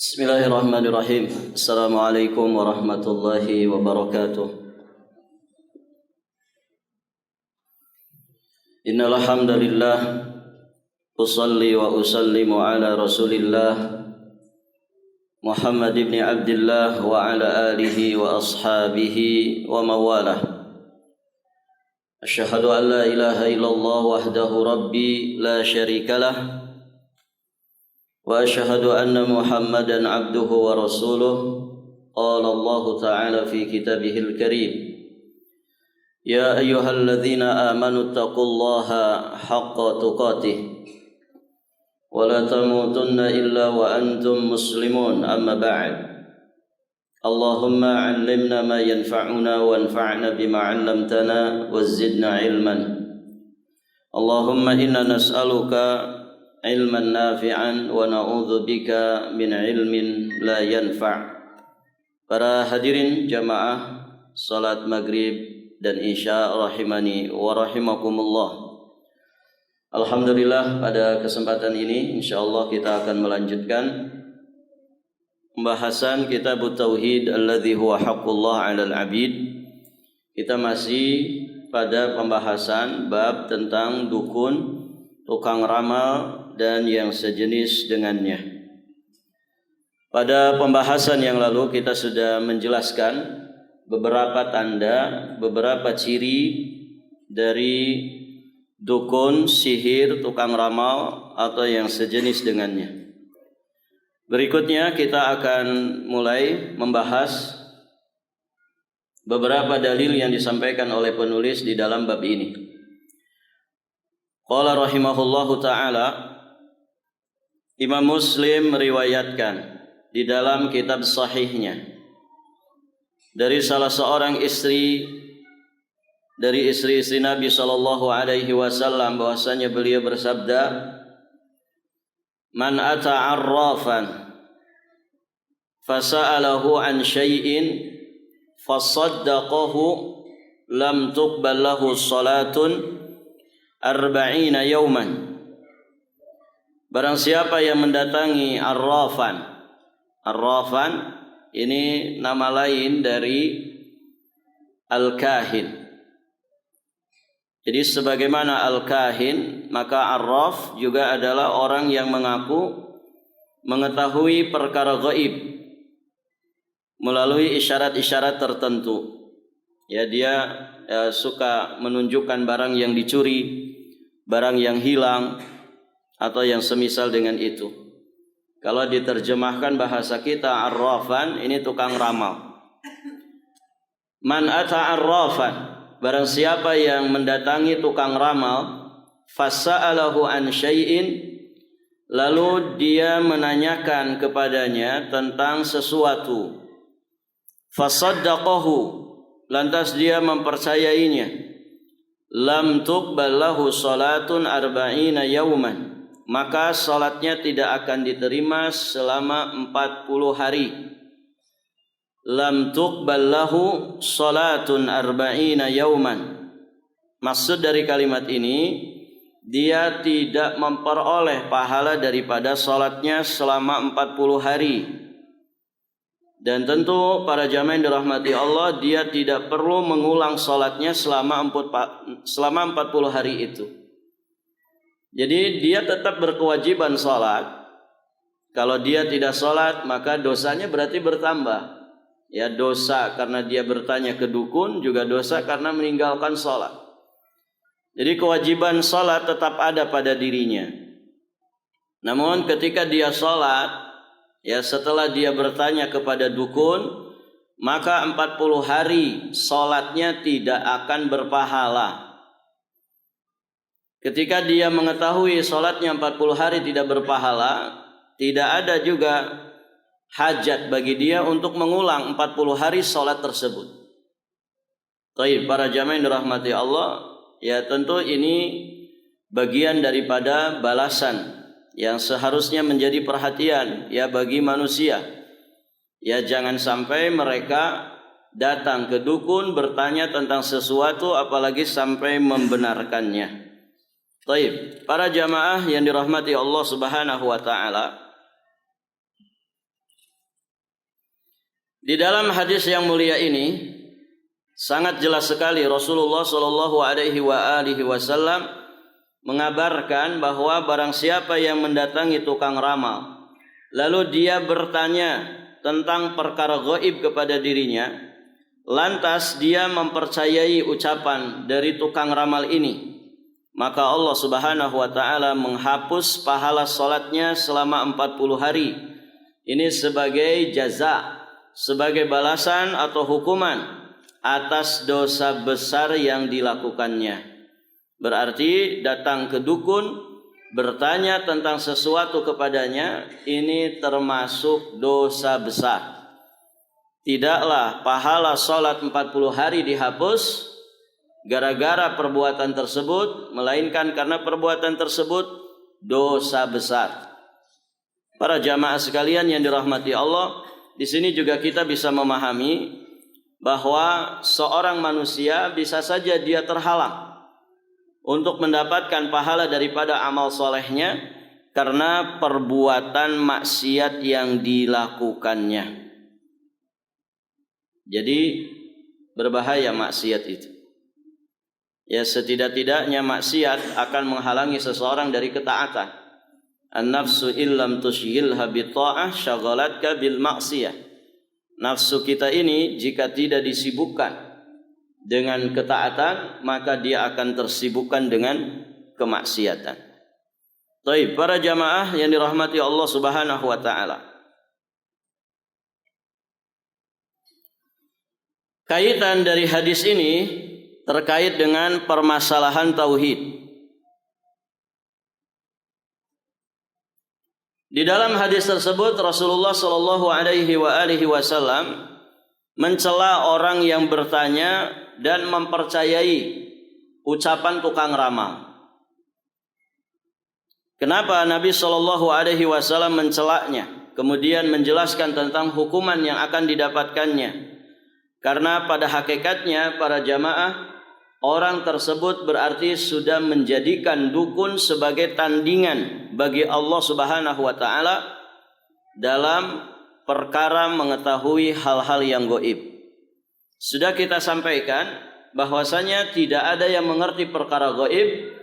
Bismillahirrahmanirrahim. Assalamualaikum warahmatullahi wabarakatuh. Innal hamdalillah usalli wa usallimu ala Rasulillah Muhammad ibn Abdullah wa ala alihi wa ashabihi wa mawalah. Asyhadu an la ilaha illallah wahdahu rabbi la syarikalah wa asyhadu anna Muhammadan abduhu wa rasuluh. Qala Allah Ta'ala fi kitabihil karim, ya ayyuhalladzina amanu taqullaha haqqa tuqatih wa la tamutunna illa wa antum muslimun, amma ba'd. Allahumma 'allimna ma yanfa'una wanfa'na bima 'allamtana wazidna ilman. Allahumma inna nas'aluka ilman nafi'an wa na'udzubika min ilmin la yanfa'. Para hadirin jamaah salat maghrib dan isya rahimani wa rahimakumullah. Alhamdulillah, pada kesempatan ini insyaallah kita akan melanjutkan pembahasan kitab tauhid alladzi huwa haqqullah 'alal 'abid. Kita masih pada pembahasan bab tentang dukun, tukang ramal dan yang sejenis dengannya. Pada pembahasan yang lalu kita sudah menjelaskan beberapa tanda, beberapa ciri dari dukun, sihir, tukang ramal atau yang sejenis dengannya. Berikutnya kita akan mulai membahas beberapa dalil yang disampaikan oleh penulis di dalam bab ini. Qala rahimahullahu ta'ala, Imam Muslim meriwayatkan di dalam kitab sahihnya dari salah seorang istri dari istri-istri Nabi sallallahu alaihi wasallam bahwasanya beliau bersabda, man ata arrafan fasa'alahu an syai'in fasaddaqahu lam tuqbal lahu salatun arba'ina yauman. Barang siapa yang mendatangi arrafan. Arrafan ini nama lain dari al-kahin. Jadi sebagaimana al-kahin, maka arraf juga adalah orang yang mengaku mengetahui perkara gaib melalui isyarat-isyarat tertentu. Ya, dia suka menunjukkan barang yang dicuri, barang yang hilang, atau yang semisal dengan itu. Kalau diterjemahkan bahasa kita, arrafan ini tukang ramal. Man ata arrafan, barang siapa yang mendatangi tukang ramal, fasa'alahu an syai'in, lalu dia menanyakan kepadanya tentang sesuatu, fasaddaqahu, lantas dia mempercayainya, lam tuqbal lahu salatun arba'ina yauman, maka salatnya tidak akan diterima selama 40 hari. Lam tuqbal lahu salatun arba'ina yauman. Maksud dari kalimat ini, dia tidak memperoleh pahala daripada salatnya selama 40 hari. Dan tentu para jamaah yang dirahmati Allah, dia tidak perlu mengulang salatnya selama 40 hari itu. Jadi dia tetap berkewajiban salat. Kalau dia tidak salat, maka dosanya berarti bertambah. Ya, dosa karena dia bertanya ke dukun, juga dosa karena meninggalkan salat. Jadi kewajiban salat tetap ada pada dirinya. Namun ketika dia salat, ya setelah dia bertanya kepada dukun, maka 40 hari salatnya tidak akan berpahala. Ketika dia mengetahui salatnya 40 hari tidak berpahala, tidak ada juga hajat bagi dia untuk mengulang 40 hari salat tersebut. Baik, para jamaah yang dirahmati Allah, ya tentu ini bagian daripada balasan yang seharusnya menjadi perhatian ya bagi manusia. Ya, jangan sampai mereka datang ke dukun bertanya tentang sesuatu apalagi sampai membenarkannya. Baik, para jamaah yang dirahmati Allah Subhanahu wa taala, Di dalam hadis yang mulia ini sangat jelas sekali Rasulullah Shallallahu Alaihi Wasallam mengabarkan bahwa barang siapa yang mendatangi tukang ramal, lalu dia bertanya tentang perkara gaib kepada dirinya, lantas dia mempercayai ucapan dari tukang ramal ini, maka Allah Subhanahu wa taala menghapus pahala salatnya selama 40 hari. Ini sebagai jaza, sebagai balasan atau hukuman atas dosa besar yang dilakukannya. Berarti datang ke dukun, bertanya tentang sesuatu kepadanya, ini termasuk dosa besar. Tidaklah pahala salat 40 hari dihapus gara-gara perbuatan tersebut, melainkan karena perbuatan tersebut dosa besar. Para jamaah sekalian yang dirahmati Allah, di sini juga kita bisa memahami bahwa seorang manusia bisa saja dia terhalang untuk mendapatkan pahala daripada amal solehnya karena perbuatan maksiat yang dilakukannya. Jadi berbahaya maksiat itu. Ya, setidak-tidaknya maksiat akan menghalangi seseorang dari ketaatan. An-nafsu illam tushghilha bi ta'ah syagalatka bil maksiyah. Nafsu kita ini jika tidak disibukkan dengan ketaatan, maka dia akan tersibukkan dengan kemaksiatan. Baik, para jamaah yang dirahmati Allah Subhanahu wa taala. Kaitan dari hadis ini terkait dengan permasalahan tauhid. Di dalam hadis tersebut Rasulullah Shallallahu Alaihi Wasallam mencela orang yang bertanya dan mempercayai ucapan tukang ramal. Kenapa Nabi Shallallahu Alaihi Wasallam mencelaknya? Kemudian menjelaskan tentang hukuman yang akan didapatkannya. Karena pada hakikatnya para jamaah, orang tersebut berarti sudah menjadikan dukun sebagai tandingan bagi Allah Subhanahu wa taala dalam perkara mengetahui hal-hal yang gaib. Sudah kita sampaikan bahwasanya tidak ada yang mengerti perkara gaib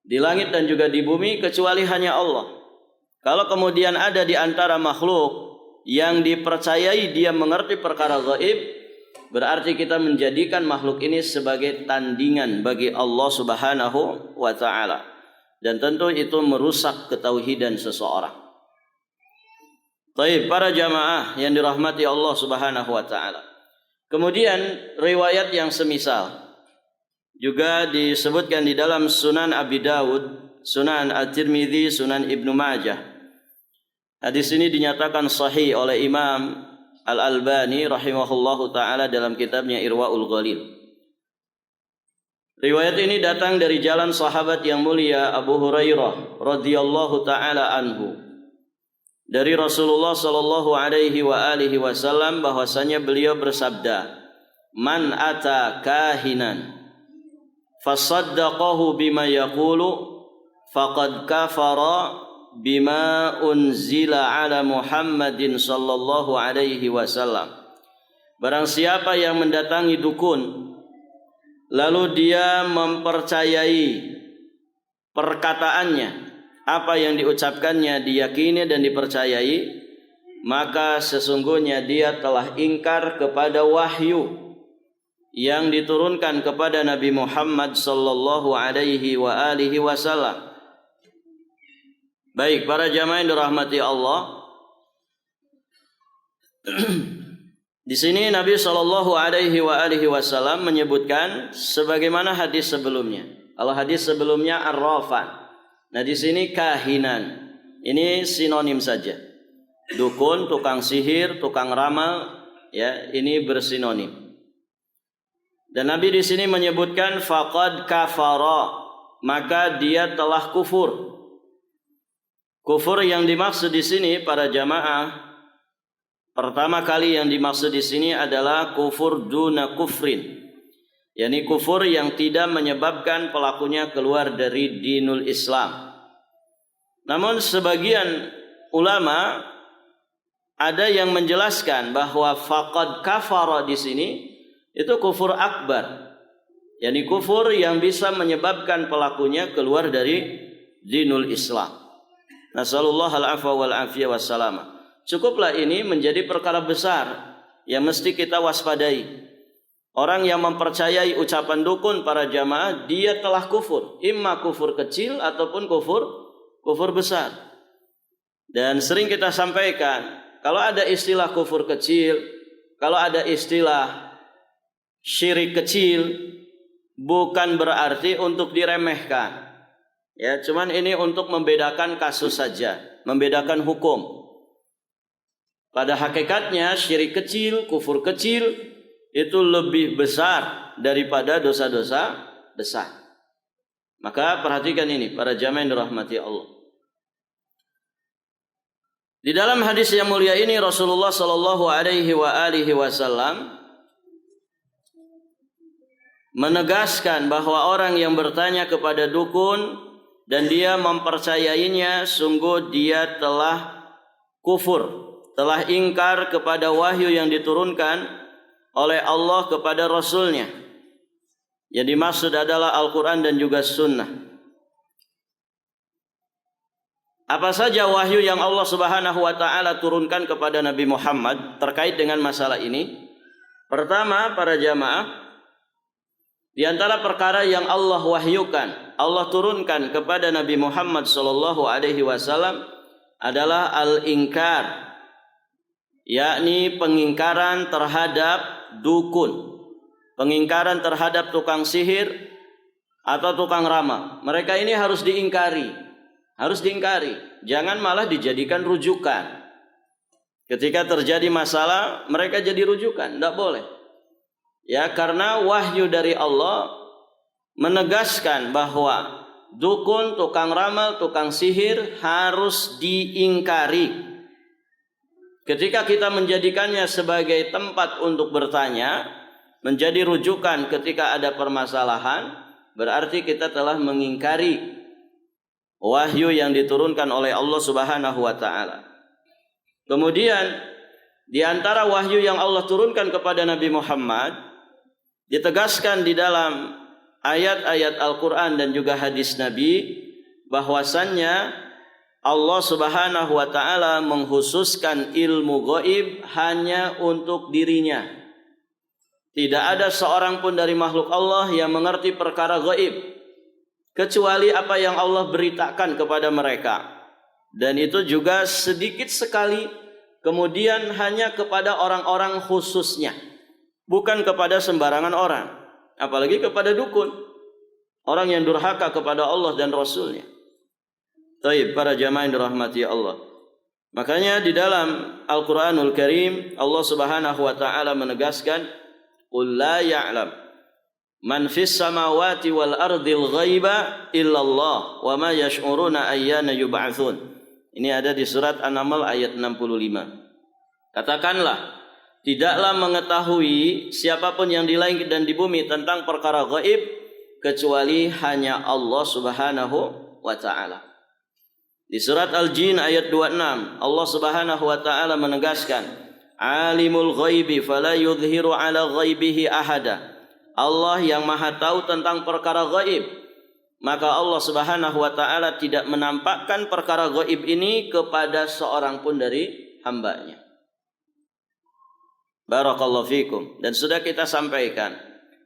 di langit dan juga di bumi kecuali hanya Allah. Kalau kemudian ada di antara makhluk yang dipercayai dia mengerti perkara gaib, berarti kita menjadikan makhluk ini sebagai tandingan bagi Allah Subhanahu wa taala. Dan tentu itu merusak ketauhidan seseorang. Baik, para jamaah yang dirahmati Allah Subhanahu wa taala. Kemudian riwayat yang semisal juga disebutkan di dalam Sunan Abi Dawud, Sunan At-Tirmidzi, Sunan Ibnu Majah. Hadis ini dinyatakan sahih oleh Imam Al-Albani rahimahullahu ta'ala dalam kitabnya Irwaul Ghalil. Riwayat ini datang dari jalan sahabat yang mulia Abu Hurairah radhiyallahu ta'ala anhu. Dari Rasulullah sallallahu alaihi wasallam bahwasanya beliau bersabda, "Man ata kahinan fasaddaqahu bima yaqulu faqad kafara bima unzila ala Muhammadin sallallahu alaihi wasallam." Barang siapa yang mendatangi dukun lalu dia mempercayai perkataannya, apa yang diucapkannya diyakini dan dipercayai, maka sesungguhnya dia telah ingkar kepada wahyu yang diturunkan kepada Nabi Muhammad sallallahu alaihi wasallam. Baik, para jamaah yang dirahmati Allah. Di sini Nabi Shallallahu Alaihi Wasallam menyebutkan sebagaimana hadis sebelumnya. Kalau hadis sebelumnya arrafan, nah di sini kahinan. Ini sinonim saja. Dukun, tukang sihir, tukang ramal, ya ini bersinonim. Dan Nabi di sini menyebutkan faqad kafara, maka dia telah kufur. Kufur yang dimaksud di sini para jamaah, pertama kali yang dimaksud di sini adalah kufur duna kufrin, yakni kufur yang tidak menyebabkan pelakunya keluar dari dinul Islam. Namun sebagian ulama ada yang menjelaskan bahwa faqad kafara di sini itu kufur akbar, yakni kufur yang bisa menyebabkan pelakunya keluar dari dinul Islam. Nasallallahu al-afwa wal afiyah wassalama. Cukuplah ini menjadi perkara besar yang mesti kita waspadai. Orang yang mempercayai ucapan dukun para jamaah, dia telah kufur, imma kufur kecil ataupun kufur besar. Dan sering kita sampaikan, kalau ada istilah kufur kecil, kalau ada istilah syirik kecil, bukan berarti untuk diremehkan. Ya, cuman ini untuk membedakan kasus saja, membedakan hukum. Pada hakikatnya syirik kecil, kufur kecil itu lebih besar daripada dosa-dosa besar. Maka perhatikan ini para jamaah yang dirahmati Allah. Di dalam hadis yang mulia ini Rasulullah sallallahu alaihi wasallam menegaskan bahwa orang yang bertanya kepada dukun dan dia mempercayainya, sungguh dia telah kufur, telah ingkar kepada wahyu yang diturunkan oleh Allah kepada Rasulnya. Yang dimaksud adalah Al-Quran dan juga Sunnah. Apa saja wahyu yang Allah Subhanahu wa ta'ala turunkan kepada Nabi Muhammad terkait dengan masalah ini? Pertama, para jamaah, di antara perkara yang Allah wahyukan, Allah turunkan kepada Nabi Muhammad sallallahu alaihi wasallam adalah al-inkar, yakni pengingkaran terhadap dukun, pengingkaran terhadap tukang sihir atau tukang ramal. Mereka ini harus diingkari. Harus diingkari, jangan malah dijadikan rujukan. Ketika terjadi masalah, mereka jadi rujukan, tidak boleh. Ya, karena wahyu dari Allah menegaskan bahwa dukun, tukang ramal, tukang sihir harus diingkari. Ketika kita menjadikannya sebagai tempat untuk bertanya, menjadi rujukan ketika ada permasalahan, berarti kita telah mengingkari wahyu yang diturunkan oleh Allah Subhanahu wa ta'ala. Kemudian di antara wahyu yang Allah turunkan kepada Nabi Muhammad ditegaskan di dalam ayat-ayat Al-Quran dan juga hadis Nabi bahwasannya Allah Subhanahu wa ta'ala mengkhususkan ilmu gaib hanya untuk dirinya. Tidak ada seorang pun dari makhluk Allah yang mengerti perkara gaib kecuali apa yang Allah beritakan kepada mereka. Dan itu juga sedikit sekali, kemudian hanya kepada orang-orang khususnya, bukan kepada sembarangan orang, apalagi kepada dukun, orang yang durhaka kepada Allah dan Rasulnya. Taib, para jamaah yang dirahmati Allah. Makanya di dalam Al-Quranul Karim Allah Subhanahu wa ta'ala menegaskan, qul la ya'lam man fis samawati wal ardil ghaiba illallah wa ma yash'uruna ayyana yub'atsun. Ini ada di surat An-Naml ayat 65. Katakanlah, tidaklah mengetahui siapapun yang di langit dan di bumi tentang perkara gaib kecuali hanya Allah Subhanahu wa ta'ala. Di surat Al-Jin ayat 26 Allah Subhanahu wa ta'ala menegaskan, alimul ghaibi fala yudhiru ala ghaibihi ahada. Allah yang maha tahu tentang perkara gaib, maka Allah Subhanahu wa ta'ala tidak menampakkan perkara gaib ini kepada seorang pun dari hambanya. Barakallahu fikum. Dan sudah kita sampaikan,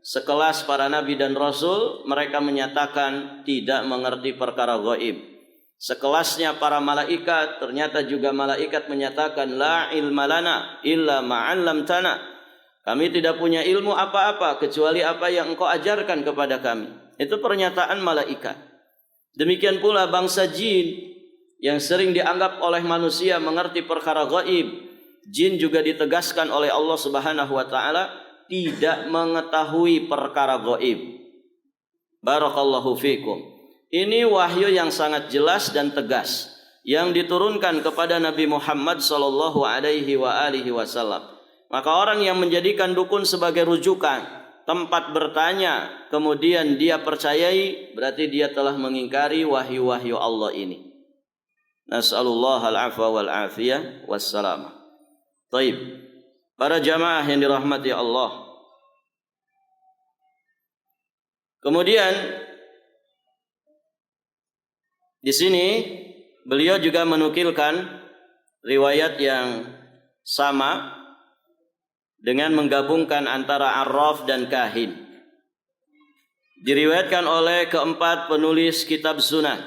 sekelas para nabi dan rasul, mereka menyatakan tidak mengerti perkara gaib. Sekelasnya para malaikat, ternyata juga malaikat menyatakan la ilma lana illa ma'allamtana. Kami tidak punya ilmu apa-apa kecuali apa yang engkau ajarkan kepada kami. Itu pernyataan malaikat. Demikian pula bangsa jin yang sering dianggap oleh manusia mengerti perkara gaib. Jin juga ditegaskan oleh Allah Subhanahu wa ta'ala tidak mengetahui perkara gaib. Barakallahu fikum. Ini wahyu yang sangat jelas dan tegas yang diturunkan kepada Nabi Muhammad sallallahu alaihi wasallam. Maka orang yang menjadikan dukun sebagai rujukan, tempat bertanya, kemudian dia percayai, berarti dia telah mengingkari wahyu-wahyu Allah ini. Nas'alullah al-afwa wal-afiyah wassalamah. Taib. Para jamaah yang dirahmati Allah. Kemudian di sini beliau juga menukilkan riwayat yang sama dengan menggabungkan antara arraf dan kahin. Diriwayatkan oleh keempat penulis kitab sunan.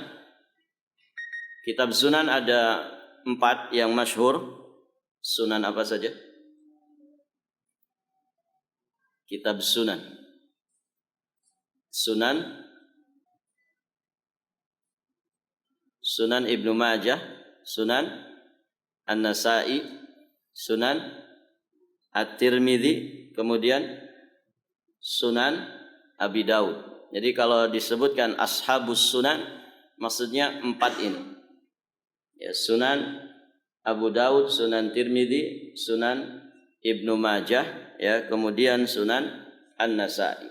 Kitab sunan ada 4 yang masyhur. Sunan apa saja? Kitab sunan. Sunan Ibnu Majah, Sunan An-Nasa'i, Sunan At-Tirmidzi, kemudian Sunan Abi Daud. Jadi kalau disebutkan ashabus sunan, maksudnya 4 ini. Ya, Sunan Abu Daud, Sunan Tirmidzi, Sunan Ibnu Majah, ya, kemudian Sunan An-Nasa'i.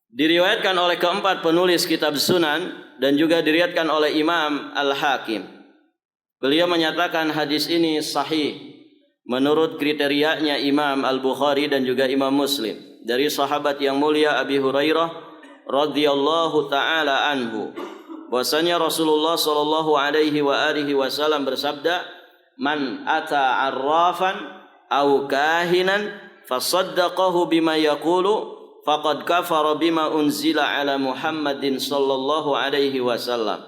Diriwayatkan oleh keempat penulis kitab sunan dan juga diriwayatkan oleh Imam Al-Hakim. Beliau menyatakan hadis ini sahih menurut kriterianya Imam Al-Bukhari dan juga Imam Muslim dari sahabat yang mulia Abi Hurairah radhiyallahu taala anhu. Bahwasanya Rasulullah sallallahu alaihi wasallam bersabda, "Man ata arrafan aw kahinan fasaddaqahu bima yaqulu faqad kafara bima unzila ala Muhammadin sallallahu alaihi wasallam."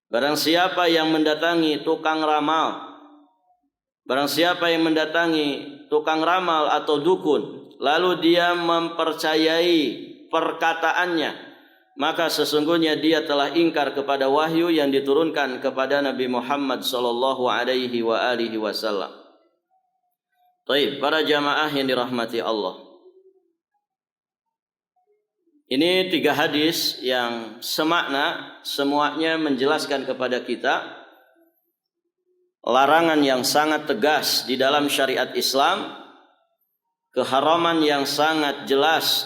Barang siapa yang mendatangi tukang ramal, atau dukun, lalu dia mempercayai perkataannya, maka sesungguhnya dia telah ingkar kepada wahyu yang diturunkan kepada Nabi Muhammad sallallahu alaihi wasallam. Baik, para jamaah yang dirahmati Allah. Ini 3 hadis yang semakna, semuanya menjelaskan kepada kita larangan yang sangat tegas di dalam syariat Islam, keharaman yang sangat jelas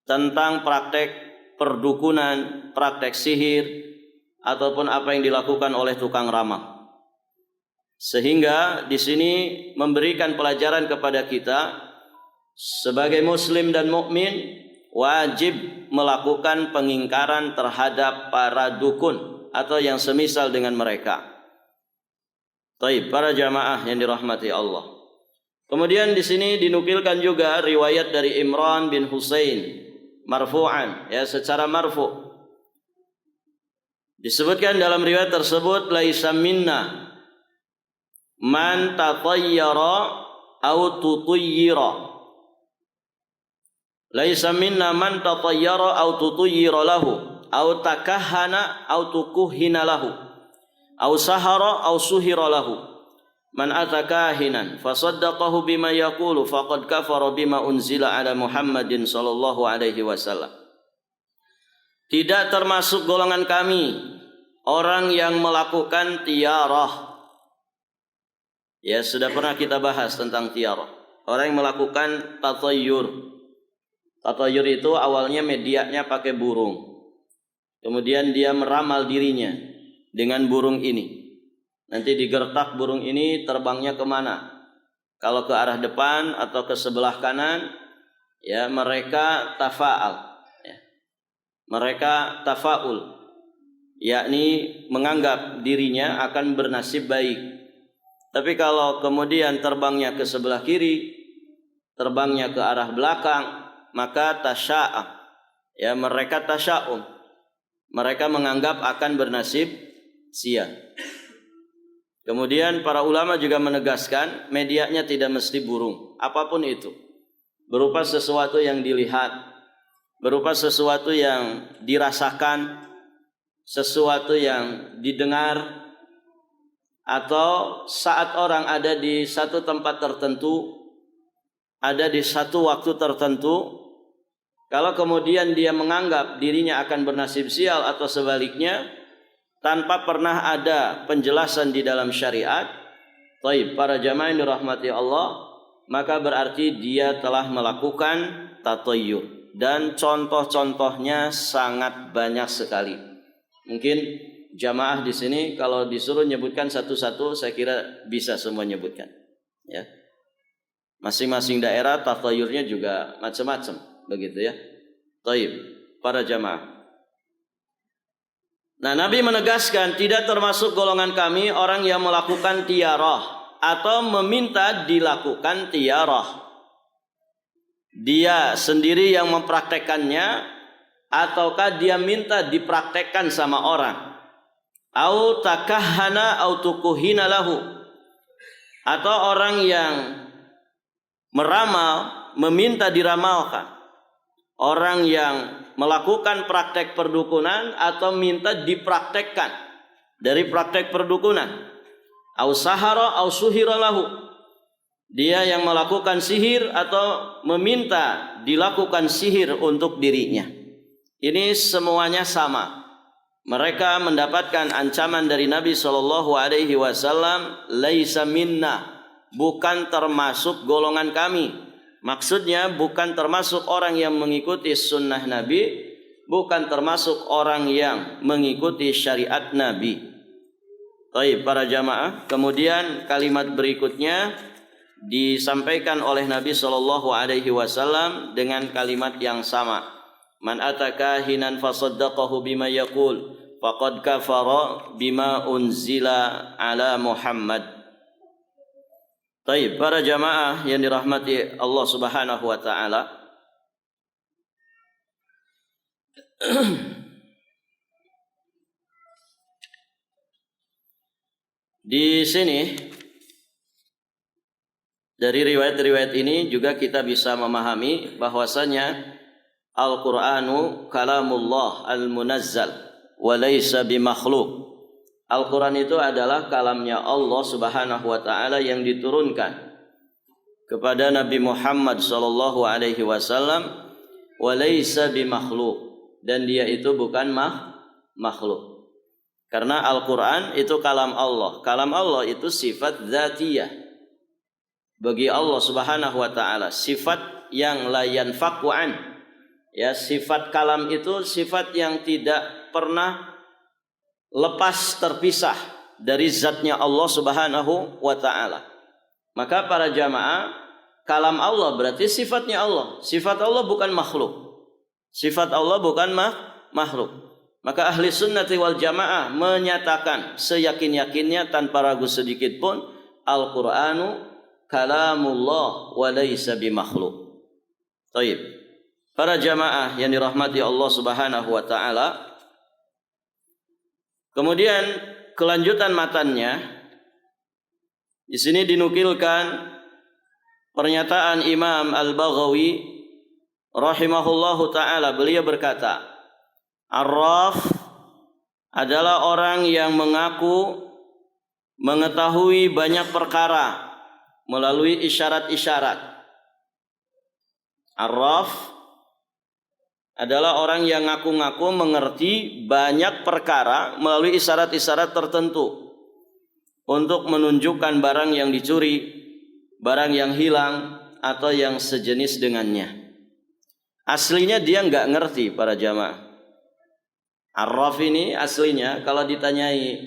tentang praktek perdukunan, praktek sihir, ataupun apa yang dilakukan oleh tukang ramal. Sehingga di sini memberikan pelajaran kepada kita sebagai muslim dan mukmin wajib melakukan pengingkaran terhadap para dukun atau yang semisal dengan mereka. Baik, para jamaah yang dirahmati Allah. Kemudian di sini dinukilkan juga riwayat dari Imran bin Husain marfu'an, ya, secara marfu'. Disebutkan dalam riwayat tersebut, laisa minna man tatayyara aw tutayyira. Laisa minna man tatayyara aw tutayyira lahu aw takahhana aw tukuhhina lahu aw sahara aw suhira lahu. Man atakahinan fasaddaqahu bima yaqulu faqad kafara bima unzila ala Muhammadin sallallahu alaihi wasallam. Tidak termasuk golongan kami orang yang melakukan tiarah. Ya, sudah pernah kita bahas tentang tiarah. Orang yang melakukan tatayyur. Tatayyur itu awalnya medianya pakai burung. Kemudian dia meramal dirinya dengan burung ini. Nanti digertak burung ini terbangnya kemana. Kalau ke arah depan atau ke sebelah kanan, ya mereka tafa'al. Ya. Mereka tafa'ul, yakni menganggap dirinya akan bernasib baik. Tapi kalau kemudian terbangnya ke sebelah kiri, terbangnya ke arah belakang, maka tasya'am, ya mereka tasya'um, mereka menganggap akan bernasib sia. Kemudian para ulama juga menegaskan medianya tidak mesti burung, apapun itu, berupa sesuatu yang dilihat, berupa sesuatu yang dirasakan, sesuatu yang didengar, atau saat orang ada di satu tempat tertentu, ada di satu waktu tertentu, kalau kemudian dia menganggap dirinya akan bernasib sial atau sebaliknya, tanpa pernah ada penjelasan di dalam syariat, baik, para jamaah yang dirahmati Allah, maka berarti dia telah melakukan tatayyur. Dan contoh-contohnya sangat banyak sekali. Mungkin jamaah di sini kalau disuruh nyebutkan satu-satu saya kira bisa semua nyebutkan. Ya. Masing-masing daerah tatayurnya juga macam-macam, begitu ya. Taib, para jamaah. Nah, Nabi menegaskan tidak termasuk golongan kami orang yang melakukan tiarah atau meminta dilakukan tiarah. Dia sendiri yang mempraktekannya ataukah dia minta dipraktekkan sama orang. Au takahhana au tukuhina lahu. Atau orang yang meramal, meminta diramalkan. Orang yang melakukan praktek perdukunan atau minta dipraktekkan dari praktek perdukunan. Au sahara au suhira lahu. Dia yang melakukan sihir atau meminta dilakukan sihir untuk dirinya. Ini semuanya sama. Mereka mendapatkan ancaman dari Nabi SAW, laisa minna, bukan termasuk golongan kami. Maksudnya bukan termasuk orang yang mengikuti sunnah Nabi, bukan termasuk orang yang mengikuti syariat Nabi. Baik para jamaah, kemudian kalimat berikutnya disampaikan oleh Nabi SAW dengan kalimat yang sama. Man ataka hinan fasaddaqahu bima yaqul faqad kafara bima unzila ala Muhammad. Baik, para jamaah yang dirahmati Allah Subhanahu wa taala. Di sini dari riwayat-riwayat ini juga kita bisa memahami bahwasanya Al-Qur'anu kalamullah al-munazzal wa laysa bimakhluq. Al-Quran itu adalah kalamnya Allah Subhanahu wa taala yang diturunkan kepada Nabi Muhammad sallallahu alaihi wasallam wa laysa bimakhluq, dan dia itu bukan makhluk. Karena Al-Quran itu kalam Allah. Kalam Allah itu sifat dzatiyah bagi Allah Subhanahu wa taala, sifat yang la yanfaqu an. Ya, sifat kalam itu sifat yang tidak pernah lepas terpisah dari zatnya Allah Subhanahu wa ta'ala. Maka para jamaah, kalam Allah berarti sifatnya Allah. Sifat Allah bukan makhluk. Sifat Allah bukan makhluk. Maka ahli sunnati wal jamaah menyatakan seyakin-yakinnya tanpa ragu sedikit pun, Al-Qur'anu kalamullah wa laysa bimakhluk. Baik. Para jamaah yang dirahmati Allah Subhanahu wa ta'ala, kemudian kelanjutan matannya di sini dinukilkan pernyataan Imam Al-Baghawi rahimahullahu taala. Beliau berkata, Arraf adalah orang yang mengaku mengetahui banyak perkara melalui isyarat-isyarat. Arraf adalah orang yang ngaku-ngaku mengerti banyak perkara melalui isyarat-isyarat tertentu untuk menunjukkan barang yang dicuri, barang yang hilang, atau yang sejenis dengannya. Aslinya dia nggak ngerti para jamaah. Arraf ini aslinya kalau ditanyai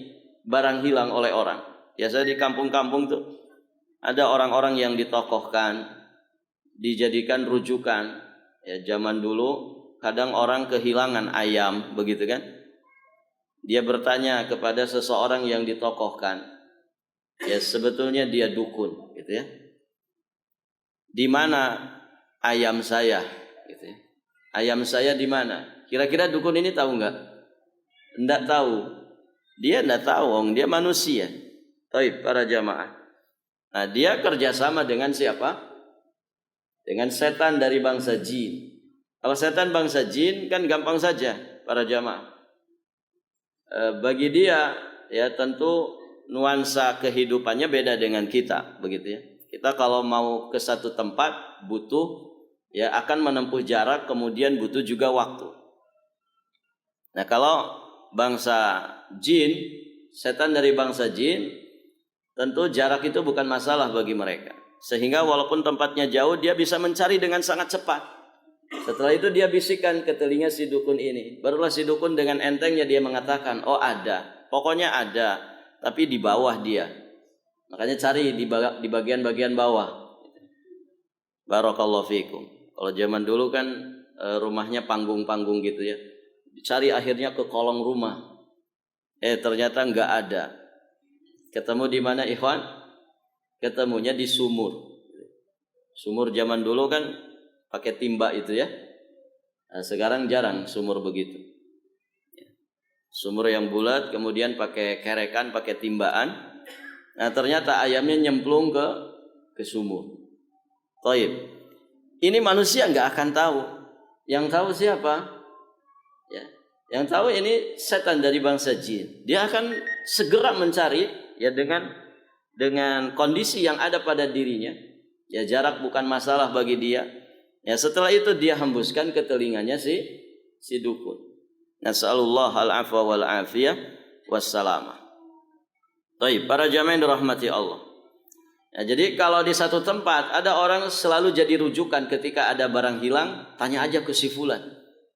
barang hilang oleh orang, biasa di kampung-kampung tuh ada orang-orang yang ditokohkan, dijadikan rujukan. Ya, zaman dulu kadang orang kehilangan ayam, begitu kan? Dia bertanya kepada seseorang yang ditokohkan. Ya, sebetulnya dia dukun, gitu ya. Di mana ayam saya, gitu ya. Ayam saya di mana? Kira-kira dukun ini tahu nggak? Nggak tahu. Dia nggak tahu, dia manusia. Baik, para jamaah. Nah, dia kerjasama dengan siapa? Dengan setan dari bangsa jin. Kalau setan bangsa jin kan gampang saja para jamaah. Bagi dia ya tentu nuansa kehidupannya beda dengan kita, begitu ya. Kita kalau mau ke satu tempat butuh ya akan menempuh jarak, kemudian butuh juga waktu. Nah, kalau bangsa jin, setan dari bangsa jin, tentu jarak itu bukan masalah bagi mereka. Sehingga walaupun tempatnya jauh dia bisa mencari dengan sangat cepat. Setelah itu dia bisikan ke telinga si dukun ini. Barulah si dukun dengan entengnya dia mengatakan, oh ada. pokoknya ada, tapi di bawah dia. Makanya cari di bagian-bagian bawah. Barakallahu fikum. Kalau zaman dulu kan rumahnya panggung-panggung gitu ya. Cari akhirnya ke kolong rumah. Ternyata enggak ada. Ketemu di mana ikhwan? Ketemunya di sumur. Sumur zaman dulu kan pakai timba itu ya. Nah, sekarang jarang sumur begitu. Sumur yang bulat kemudian pakai kerekan, pakai timbaan. Nah, ternyata ayamnya nyemplung ke sumur. Taib. Ini manusia enggak akan tahu. Yang tahu siapa? Ya. Yang tahu ini setan dari bangsa jin. Dia akan segera mencari ya dengan kondisi yang ada pada dirinya. Ya, jarak bukan masalah bagi dia. Ya, setelah itu dia hembuskan ke telinganya si dukun. Nasallallahu al-afwa wal afiyah wassalamah. Baik, para jamaah yang dirahmati Allah. Ya, jadi kalau di satu tempat ada orang selalu jadi rujukan ketika ada barang hilang, tanya aja ke si fulan.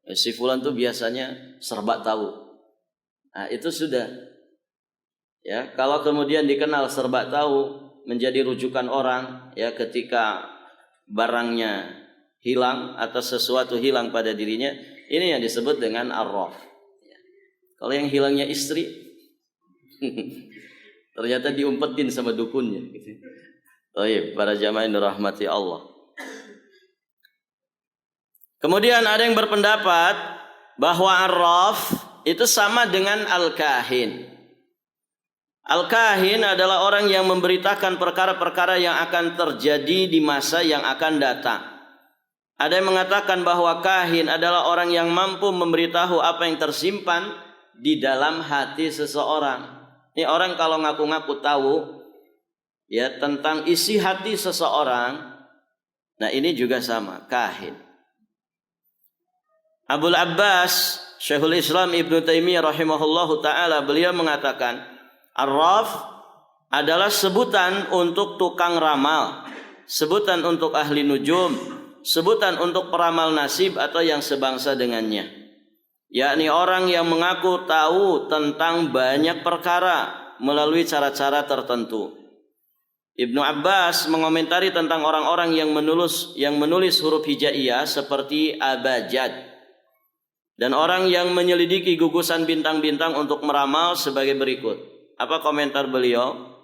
Ya, si fulan tuh biasanya serba tahu. Nah, itu sudah. Ya, kalau kemudian dikenal serba tahu menjadi rujukan orang ya ketika barangnya hilang atau sesuatu hilang pada dirinya, ini yang disebut dengan arraf. Ya. Kalau yang hilangnya istri ternyata diumpetin sama dukunnya gitu. Oh iya, para jamaah yang dirahmati Allah. Kemudian ada yang berpendapat bahwa arraf itu sama dengan al-kahin. Al-kahin adalah orang yang memberitakan perkara-perkara yang akan terjadi di masa yang akan datang. Ada yang mengatakan bahwa kahin adalah orang yang mampu memberitahu apa yang tersimpan di dalam hati seseorang. Ini orang kalau ngaku-ngaku tahu ya tentang isi hati seseorang, nah ini juga sama, kahin. Abul Abbas Syekhul Islam Ibnu Taimiyah rahimahullahu taala, beliau mengatakan arraf adalah sebutan untuk tukang ramal, sebutan untuk ahli nujum, sebutan untuk peramal nasib atau yang sebangsa dengannya, yakni orang yang mengaku tahu tentang banyak perkara melalui cara-cara tertentu. Ibnu Abbas mengomentari tentang orang-orang yang menulis huruf hijaiyah seperti abajad dan orang yang menyelidiki gugusan bintang-bintang untuk meramal sebagai berikut. Apa komentar beliau?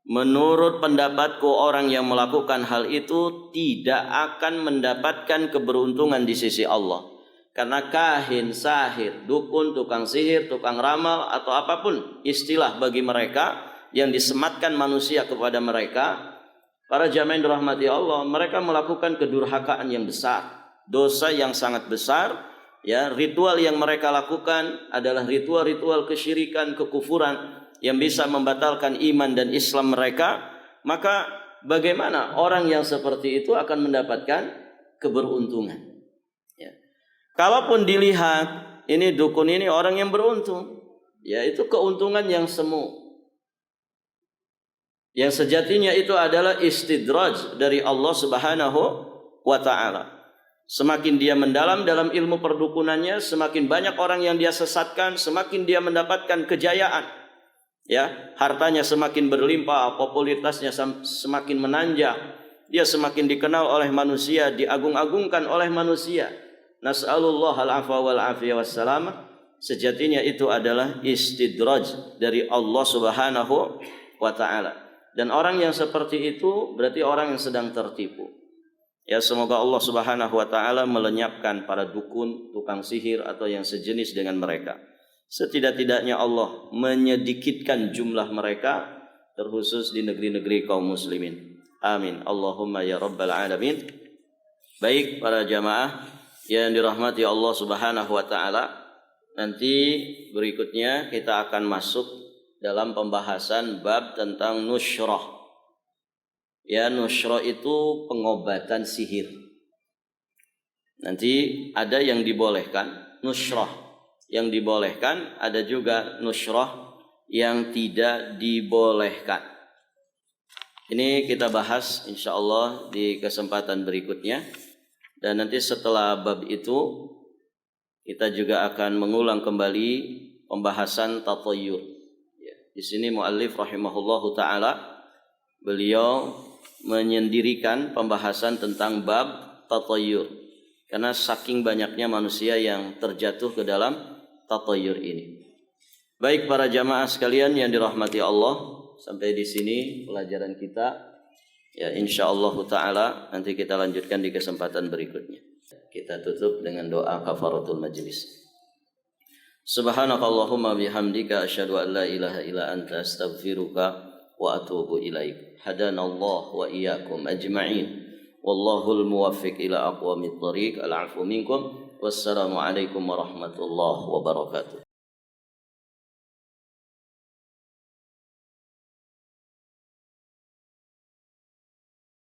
Menurut pendapatku orang yang melakukan hal itu tidak akan mendapatkan keberuntungan di sisi Allah. Karena kahin, sahir, dukun, tukang sihir, tukang ramal atau apapun istilah bagi mereka yang disematkan manusia kepada mereka, para jamaah yang dirahmati Allah, mereka melakukan kedurhakaan yang besar, dosa yang sangat besar. Ya, ritual yang mereka lakukan adalah ritual-ritual kesyirikan, kekufuran yang bisa membatalkan iman dan Islam mereka. Maka bagaimana orang yang seperti itu akan mendapatkan keberuntungan? Ya. Kalaupun dilihat ini dukun ini orang yang beruntung, ya itu keuntungan yang semu. Yang sejatinya itu adalah istidraj dari Allah Subhanahu wa taala. Semakin dia mendalam dalam ilmu perdukunannya, semakin banyak orang yang dia sesatkan, semakin dia mendapatkan kejayaan. Ya, hartanya semakin berlimpah, popularitasnya semakin menanjak. Dia semakin dikenal oleh manusia, diagung-agungkan oleh manusia. Nas'alullah al-afwa wal afiyah wassalamah. Sejatinya itu adalah istidraj dari Allah Subhanahu wa taala. Dan orang yang seperti itu berarti orang yang sedang tertipu. Ya, semoga Allah Subhanahu wa taala melenyapkan para dukun, tukang sihir atau yang sejenis dengan mereka. Setidak-tidaknya Allah menyedikitkan jumlah mereka, terkhusus di negeri-negeri kaum muslimin. Amin. Allahumma ya rabbal alamin. Baik para jamaah yang dirahmati Allah Subhanahu wa taala, nanti berikutnya kita akan masuk dalam pembahasan bab tentang nusyrah. Ya, nusyrah itu pengobatan sihir. Nanti ada yang dibolehkan, nusyrah yang dibolehkan, ada juga nusyrah yang tidak dibolehkan. Ini kita bahas insyaallah di kesempatan berikutnya. Dan nanti setelah bab itu kita juga akan mengulang kembali pembahasan tatayyur. Ya, di sini muallif rahimahullahu taala beliau menyendirikan pembahasan tentang bab tatayyur karena saking banyaknya manusia yang terjatuh ke dalam tatayyur ini. Baik para jamaah sekalian yang dirahmati Allah, sampai di sini pelajaran kita. Ya, insyaallah taala nanti kita lanjutkan di kesempatan berikutnya. Kita tutup dengan doa kafaratul majlis. Subhanakallahumma bihamdika asyhadu an la ilaha illa anta astaghfiruka wa atubu ilaik. Hadanallahu wa iyyakum ajma'in. Wallahul muwaffiq ila aqwamit thariq. Al-'afwu minkum. Wassalamu alaikum warahmatullahi wabarakatuh.